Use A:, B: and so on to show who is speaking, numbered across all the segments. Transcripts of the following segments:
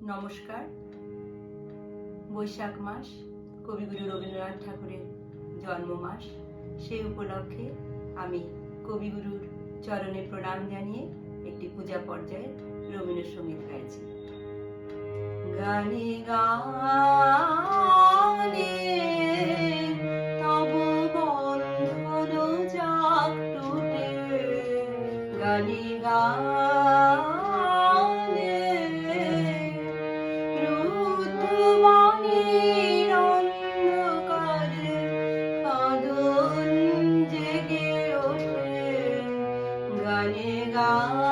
A: নমস্কার। বৈশাখ মাস কবিগুরু রবীন্দ্রনাথ ঠাকুরের জন্ম মাস। সেই উপলক্ষে আমি কবিগুরুর চরণে প্রণাম জানিয়ে একটি পূজা পর্যায়ে রবীন্দ্রসঙ্গীত গাইছি। গানে গানে তব বন্ধন যাক টুটে, গানে গানে রুদ্রবাণীর অন্ধকারে কাঁদন জেগে ওঠে, গানে গানে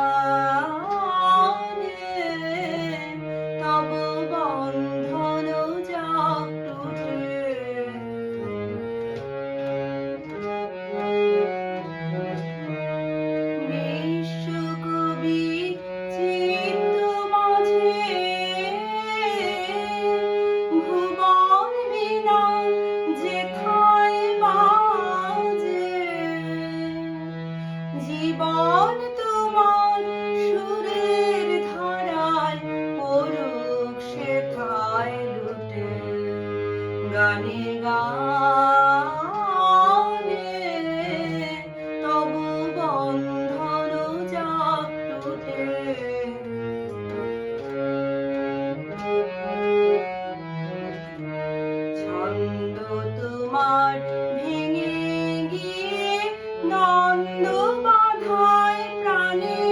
A: তব বন্ধন যাক টুটে। বিশ্বকবি চিত্ত মাঝে ভুবন বীণা যেথায় বাজে, জীবন তোমার সুরের ধারায় পড়ুক সেথায় লুটে, গানে গানে তব বন্ধন যাক টুটে। ছন্দ তোমার ভেঙে গিয়ে নন্দ বাধায় প্রাণে,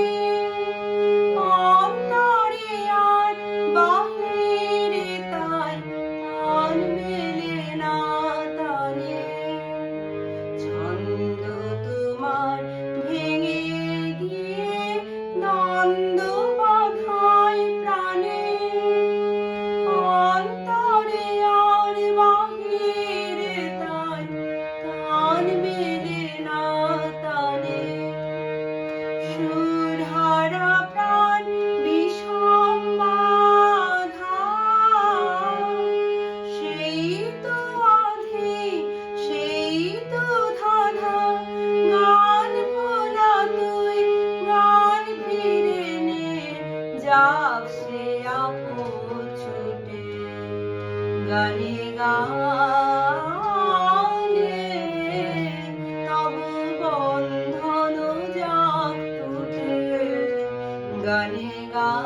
A: অন্তরে আর বাহিরে তাই তাল মেলে না তালে। ছন্দ তোমার ভেঙে গিয়ে নন্দ বাধায় প্রাণে, অন্তরে আর বাহিরে তাই তাল মেলে না তালে। সুরহারা প্রাণ বিষম বাধা, সেই তো আধি সেই তো ধাঁধা, গান ভোলা তুই গান ফিরে নে, যাক সে আপন ছুটে, গানে গানে তব বন্ধন যাক টুটে, গানে গানে।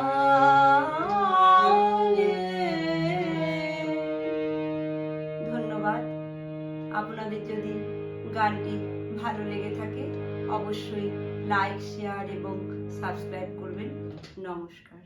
A: ধন্যবাদ। আপনাদের যদি গানটি ভালো লেগে থাকে অবশ্যই লাইক, শেয়ার এবং সাবস্ক্রাইব করবেন। নমস্কার।